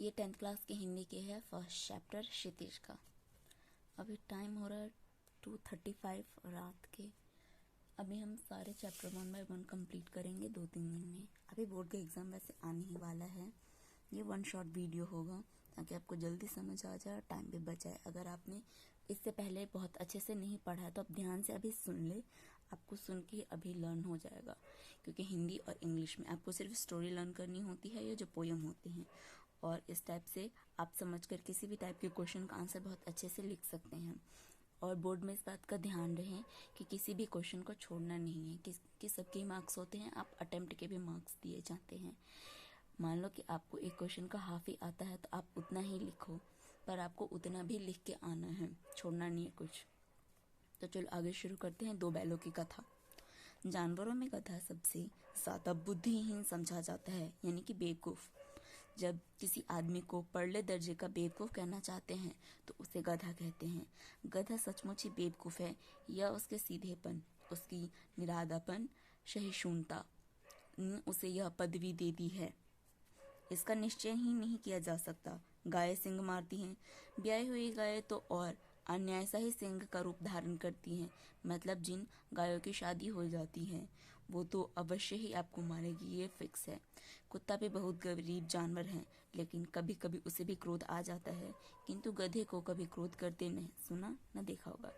ये 10th class के हिंदी के है फर्स्ट चैप्टर क्षितिज का। अभी टाइम हो रहा है 2:35 रात के। अभी हम सारे चैप्टर 1 बाय 1 कंप्लीट करेंगे 2-3 दिन में। अभी बोर्ड का एग्जाम वैसे आने ही वाला है। ये 1 शॉर्ट वीडियो होगा ताकि आपको जल्दी समझ आ जाए, टाइम भी बचाए। अगर आपने इससे पहले बहुत अच्छे से नहीं पढ़ा है तो आप ध्यान से अभी सुन ले, आपको सुन के अभी लर्न हो जाएगा। क्योंकि हिंदी और इंग्लिश में आपको सिर्फ स्टोरी लर्न करनी होती है या जो पोयम होते हैं, और इस टाइप से आप समझकर किसी भी टाइप के क्वेश्चन का आंसर बहुत अच्छे से लिख सकते हैं। और बोर्ड में इस बात का ध्यान रहे कि किसी भी क्वेश्चन को छोड़ना नहीं है, कि सबके मार्क्स होते हैं, आप अटेम्प्ट के भी मार्क्स दिए जाते हैं। मान लो कि आपको एक क्वेश्चन का हाफ ही आता है तो आप उतना ही लिखो, पर आपको उतना भी लिख के आना है, छोड़ना नहीं है कुछ। तो चलो आगे शुरू करते हैं। 2 बैलों की कथा। जानवरों में गधा सबसे ज्यादा बुद्धिहीन समझा जाता है, यानी कि बेवकूफ। जब किसी आदमी को परले दर्जे का बेवकूफ कहना चाहते हैं तो उसे गधा कहते हैं। गधा सचमुच ही बेवकूफ है या उसके सीधेपन, उसकी निरादापन, सहिष्णुता उसे यह पदवी दे दी है, इसका निश्चय ही नहीं किया जा सकता। गायें सिंग मारती हैं, ब्याई हुई गायें तो और अन्याय सा ही सिंह का रूप धारण करती हैं। मतलब जिन गायों की शादी हो जाती है वो तो अवश्य ही आपको मारेगी, ये फिक्स है। कुत्ता भी बहुत गरीब जानवर है, लेकिन कभी कभी उसे भी क्रोध आ जाता है, किंतु गधे को कभी क्रोध करते नहीं सुना न देखा होगा।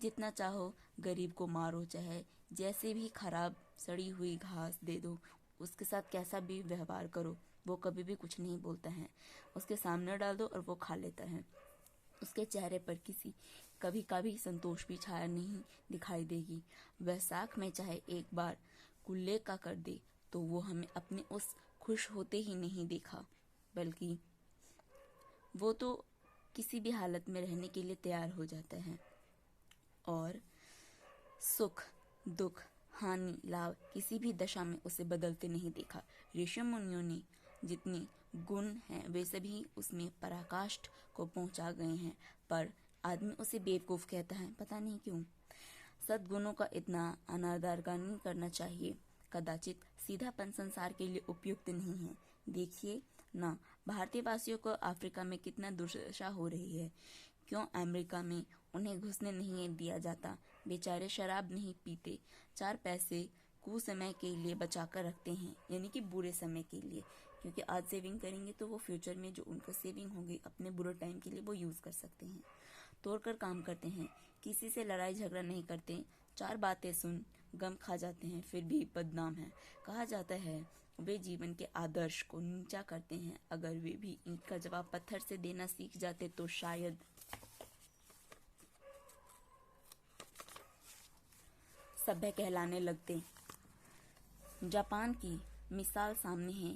जितना चाहो गरीब को मारो, चाहे जैसे भी खराब सड़ी हुई घास दे दो, उसके साथ कैसा भी व्यवहार करो, वो कभी भी कुछ नहीं बोलता है। उसके सामने डाल दो और वो खा लेता है। उसके चेहरे पर किसी कभी कभी संतोष भी छाया नहीं दिखाई देगी। वह साख में चाहे एक बार कुल्ले का कर दे तो वो हमें अपने उस खुश होते ही नहीं देखा, बल्कि वो तो किसी भी हालत में रहने के लिए तैयार हो जाता है। और सुख दुख हानि लाभ किसी भी दशा में उसे बदलते नहीं देखा। ऋषि मुनियों ने जितने गुण हैं वे सभी उसमें पराकाष्ठ को पहुंचा गए हैं, पर आदमी उसे बेवकूफ कहता है, पता नहीं क्यों। सद्गुणों का इतना अनादर नहीं करना चाहिए। कदाचित सीधापन संसार के लिए उपयुक्त नहीं है। देखिए ना, भारतीय वासियों को अफ्रीका में कितना दुर्दशा हो रही है। क्यों अमेरिका में उन्हें घुसने नहीं दिया जाता? बेचारे शराब नहीं पीते, 4 पैसे कुछ समय के लिए बचा कर रखते हैं, यानी कि बुरे समय के लिए। क्योंकि आज सेविंग करेंगे तो वो फ्यूचर में जो उनका सेविंग होगी अपने बुरे टाइम के लिए वो यूज कर सकते हैं। तोड़कर काम करते हैं, किसी से लड़ाई झगड़ा नहीं करते, 4 बातें सुन गम खा जाते हैं, फिर भी बदनाम है। कहा जाता है वे जीवन के आदर्श को नीचा करते हैं। अगर वे भी ईंट का जवाब पत्थर से देना सीख जाते तो शायद सभ्य कहलाने लगते। जापान की मिसाल सामने है।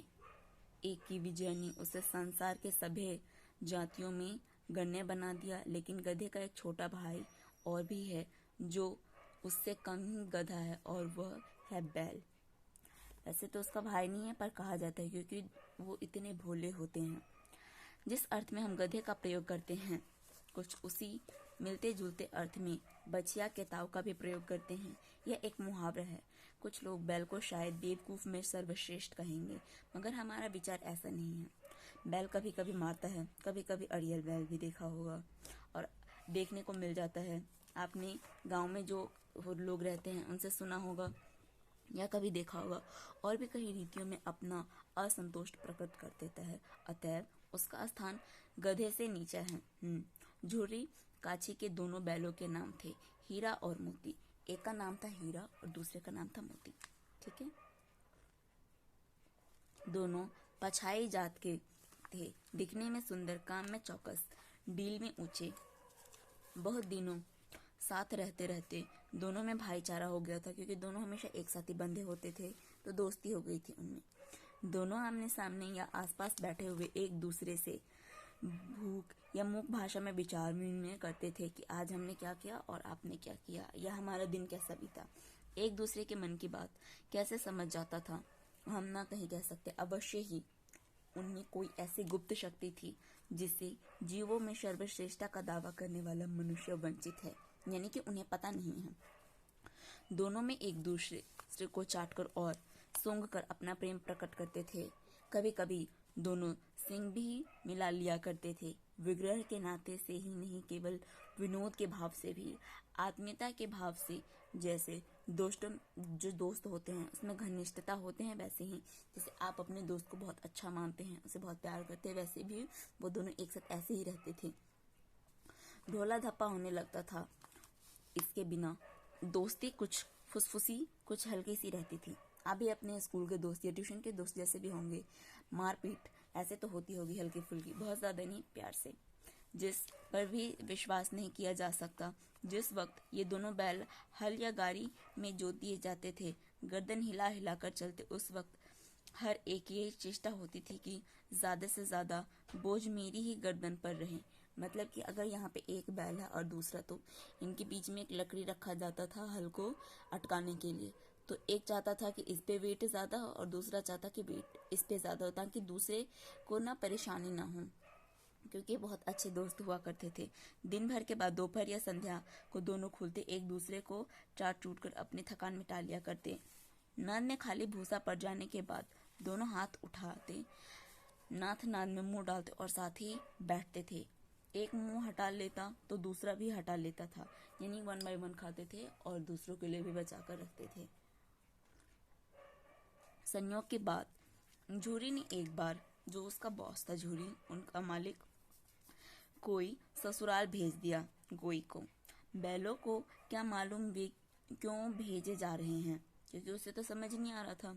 एक की विजय ने उसे संसार के सभ्य जातियों में गण्य बना दिया, लेकिन गधे का एक छोटा भाई और भी है जो उससे कम ही गधा है, और वह है बैल। वैसे तो उसका भाई नहीं है, पर कहा जाता है क्योंकि वो इतने भोले होते हैं। जिस अर्थ में हम गधे का प्रयोग करते हैं, कुछ उसी मिलते जुलते अर्थ में बछिया के ताव का भी प्रयोग करते हैं। यह एक मुहावरा है। कुछ लोग बैल को शायद बेवकूफ में सर्वश्रेष्ठ कहेंगे, मगर हमारा विचार ऐसा नहीं है। बैल कभी कभी मारता है, कभी कभी अड़ियल बैल भी देखा होगा और देखने को मिल जाता है। आपने गांव में जो लोग रहते हैं उनसे सुना होगा या कभी देखा होगा। और भी कई रीतियों में अपना असंतोष प्रकट कर देता है, अतएव उसका स्थान गधे से नीचा है। झुर्री काछी के दोनों बैलों के नाम थे, हीरा और मोती। एक का नाम था हीरा और दूसरे का नाम था मोती। ठीक है। दोनों पछाई जात के थे, दिखने में सुंदर, काम में चौकस, डील में ऊंचे। बहुत दिनों साथ रहते रहते दोनों में भाईचारा हो गया था, क्योंकि दोनों हमेशा एक साथ ही बंधे होते थे, तो दोस्ती हो गई थी उनमें। दोनों आमने सामने या आसपास बैठे हुए एक दूसरे से भूख या मूक भाषा में विचार विनिमय करते थे कि आज हमने क्या किया और आपने क्या किया, या हमारा दिन कैसा बीता। एक दूसरे के मन की बात कैसे समझ जाता था हम ना कहीं कह सकते। अवश्य ही उनमें कोई ऐसी गुप्त शक्ति थी जिससे जीवों में सर्वश्रेष्ठता का दावा करने वाला मनुष्य वंचित है, यानी कि उन्हें पता नहीं है। दोनों में एक दूसरे को चाटकर और सूंघकर अपना प्रेम प्रकट करते थे। कभी कभी दोनों सिंग भी मिला लिया करते थे, विग्रह के नाते से ही नहीं, केवल विनोद के भाव से भी, आत्मीयता के भाव से। जैसे दोस्तों, जो दोस्त होते हैं उसमें घनिष्ठता होते हैं, वैसे ही जैसे आप अपने दोस्त को बहुत अच्छा मानते हैं, उसे बहुत प्यार करते हैं, वैसे भी वो दोनों एक साथ ऐसे ही रहते थे। ढोला धप्पा होने लगता था। इसके बिना दोस्ती कुछ फुसफुसी, कुछ हल्की सी रहती थी। आप भी अपने स्कूल के दोस्त या ट्यूशन के दोस्त जैसे भी होंगे। मारपीट ऐसे तो होती होगी, हल्की फुल्की, बहुत ज्यादा नहीं, प्यार से, जिस पर भी विश्वास नहीं किया जा सकता। जिस वक्त ये दोनों बैल हल या गाड़ी में जोत दिए जाते थे, गर्दन हिला हिला कर चलते, उस वक्त हर एक ये चेष्टा होती थी कि ज्यादा से ज्यादा बोझ मेरी ही गर्दन पर रहे। मतलब कि अगर यहाँ पे एक बैल है और दूसरा, तो इनके बीच में एक लकड़ी रखा जाता था हल को अटकाने के लिए। तो एक चाहता था कि इस पे वेट ज्यादा हो और दूसरा चाहता कि वेट इस पे ज्यादा हो, ताकि दूसरे को ना परेशानी ना हो, क्योंकि बहुत अच्छे दोस्त हुआ करते थे। दिन भर के बाद दोपहर या संध्या को दोनों खुलते एक दूसरे को चाट चूट कर अपनी थकान मिटा लिया करते। नाद में खाली भूसा पड़ जाने के बाद दोनों हाथ उठाते, नाथ नाद में मुंह डालते और साथ ही बैठते थे। एक मुंह हटा लेता तो दूसरा भी हटा लेता था, यानी 1 बाय 1 खाते थे और दूसरों के लिए भी बचा कर रखते थे। संयोग की बात, झूरी ने एक बार, जो उसका बॉस था झूरी, उनका मालिक, कोई ससुराल भेज दिया गोई को। बैलों को क्या मालूम वे क्यों भेजे जा रहे हैं, क्योंकि उसे तो समझ नहीं आ रहा था।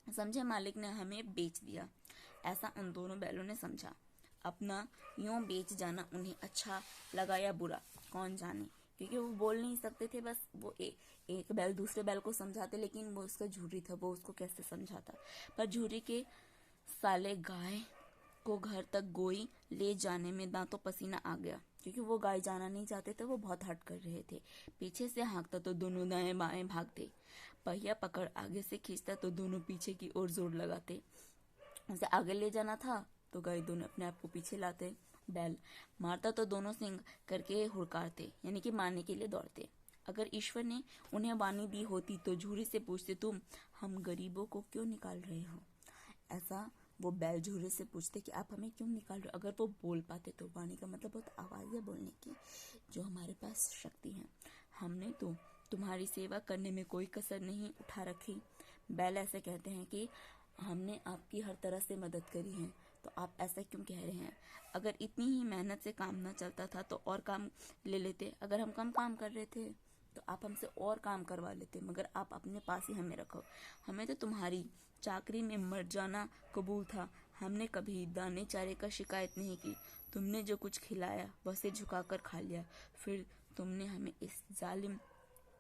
समझे मालिक ने हमें बेच दिया, ऐसा उन दोनों बैलों ने समझा। अपना यूं बेच जाना उन्हें अच्छा लगा या बुरा, कौन जाने, क्योंकि वो बोल नहीं सकते थे। बस वो एक बैल दूसरे बैल को समझाते, लेकिन वो उसका झूरी था, वो उसको कैसे समझाता। पर झूरी के साले गाय को घर तक गोई ले जाने में दांतों पसीना आ गया, क्योंकि वो गाय जाना नहीं चाहते थे, वो बहुत हट कर रहे थे। पीछे से हाँकता तो दोनों दाएं बाएं भागते, पहिया पकड़ आगे से खींचता तो दोनों पीछे की ओर जोर लगाते। उसे आगे ले जाना था तो गाय दोनों अपने आप को पीछे लाते। बैल मारता तो दोनों सिंग करके हुड़कारते, यानी कि मारने के लिए दौड़ते। अगर ईश्वर ने उन्हें वाणी दी होती तो झूरी से पूछते, तुम हम गरीबों को क्यों निकाल रहे हो? ऐसा वो बैल झूरे से पूछते कि आप हमें क्यों निकाल रहे हो। अगर वो बोल पाते तो, वाणी का मतलब बहुत आवाज है बोलने की, जो हमारे पास शक्ति है। हमने तो तुम्हारी सेवा करने में कोई कसर नहीं उठा रखी। बैल ऐसे कहते हैं कि हमने आपकी हर तरह से मदद करी है, तो आप ऐसा क्यों कह रहे हैं? अगर इतनी ही मेहनत से काम न चलता था तो और काम ले लेते। अगर हम कम काम कर रहे थे तो आप हमसे और काम करवा लेते, मगर आप अपने पास ही हमें रखो। हमें तो तुम्हारी चाकरी में मर जाना कबूल था। हमने कभी दाने चारे का शिकायत नहीं की। तुमने जो कुछ खिलाया वह से झुकाकर खा लिया, फिर तुमने हमें इस जालिम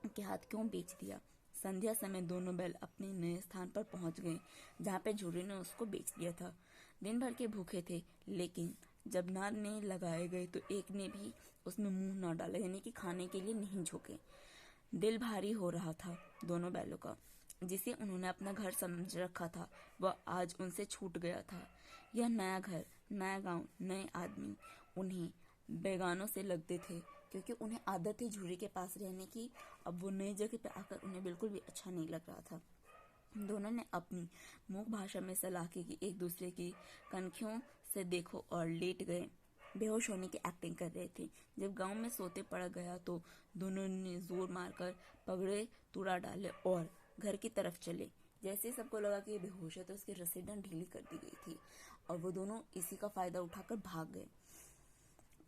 के हाथ क्यों बेच दिया? संध्या समय दोनों बैल अपने नए स्थान पर पहुंच गए, जहाँ पे झूरी ने उसको बेच दिया था। दिन भर के भूखे थे, लेकिन जब नाद में लगाए गए तो एक ने भी उसमें मुंह न डाला, यानी कि खाने के लिए नहीं झुके। दिल भारी हो रहा था दोनों बैलों का। जिसे उन्होंने अपना घर समझ रखा था, वह आज उनसे छूट गया था। यह नया घर, नया गांव, नए आदमी उन्हें बेगानों से लगते थे, क्योंकि उन्हें आदत थी झूरी के पास रहने की। अब वो नई जगह पे आकर उन्हें बिल्कुल भी अच्छा नहीं लग रहा था। दोनों ने अपनी मूक भाषा में सलाह की कि एक दूसरे की कनखियों से देखो, और लेट गए। बेहोश होने की एक्टिंग कर रहे थे। जब गांव में सोते पड़ गया तो दोनों ने जोर मारकर पगड़े तुड़ा डाले और घर की तरफ चले। जैसे सबको लगा कि ये बेहोश है तो उसकी रस्सीदार ढीली कर दी गई थी और वो दोनों इसी का फायदा उठाकर भाग गए।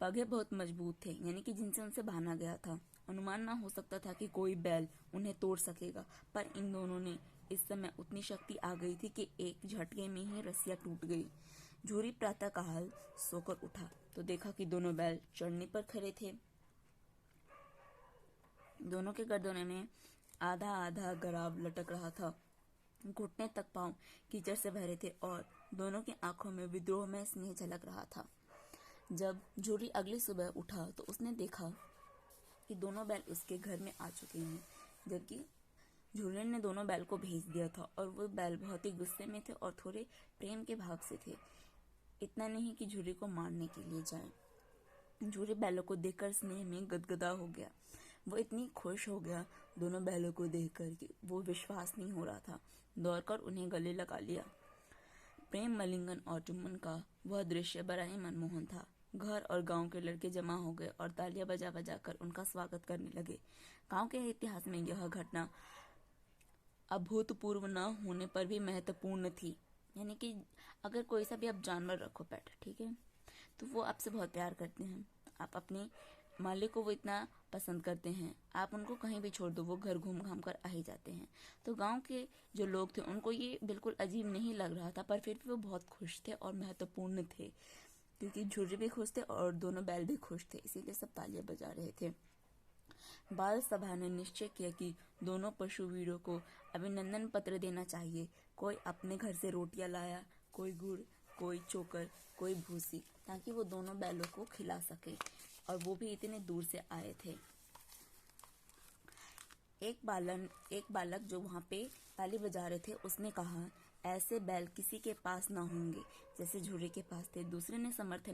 पगे बहुत मजबूत थे, यानी कि जिनसे उनसे बांधा गया था। अनुमान ना हो सकता था कि कोई बैल उन्हें तोड़ सकेगा, पर इन दोनों ने इस समय उतनी शक्ति आ गई थी कि एक झटके में ही रस्सियां टूट गई। झूरी प्रातः काल सोकर उठा तो देखा कि दोनों बैल चढ़ने पर खड़े थे। दोनों के गर्दनों में आधा आधा गराब लटक रहा था। घुटने तक पांव कीचड़ से भरे थे और दोनों की आंखों में विद्रोह में स्नेह झलक रहा था। जब झूरी अगली सुबह उठा तो उसने देखा कि दोनों बैल उसके घर में आ चुके हैं, जबकि झूलन ने दोनों बैल को भेज दिया था और वो बैल बहुत ही गुस्से में थे और थोड़े प्रेम के भाव से थे। इतना नहीं कि झूरी को मारने के लिए जाए। झूरी बैलों को देखकर स्नेह में गदगदा हो गया। वो इतनी खुश हो गया दोनों बैलों को देखकर कि वो विश्वास नहीं हो रहा था। दौड़कर उन्हें गले लगा लिया। प्रेम मलिंगन और चुम्बन का वह दृश्य बड़ा ही मनमोहन था। घर और गांव के लड़के जमा हो गए और तालियां बजा बजा कर उनका स्वागत करने लगे। गांव के इतिहास में यह घटना अभूतपूर्व न होने पर भी महत्वपूर्ण थी। यानी कि अगर कोई सा भी आप जानवर रखो पेट, ठीक है, तो वो आपसे बहुत प्यार करते हैं। आप अपने मालिक को वो इतना पसंद करते हैं, आप उनको कहीं भी छोड़ दो वो घर घूम घाम कर आ ही जाते हैं। तो गांव के जो लोग थे उनको ये बिल्कुल अजीब नहीं लग रहा था, पर फिर भी वो बहुत खुश थे और महत्वपूर्ण थे, क्योंकि झुर्री भी खुश थे और दोनों बैल भी खुश थे, इसीलिए सब तालियां बजा रहे थे। बाल सभा ने निश्चय किया कि दोनों पशुवीरों को अभिनंदन पत्र देना चाहिए। कोई अपने घर से रोटियां लाया, कोई गुड़, कोई चोकर, कोई भूसी, ताकि वो दोनों बैलों को खिला सके, और वो भी इतने दूर से आए थे। एक बालक जो वहां पे ताली बजा रहे थे उसने कहा, ऐसे बैल किसी के पास ना होंगे जैसे झुर्री के पास थे। दूसरे ने समर्थन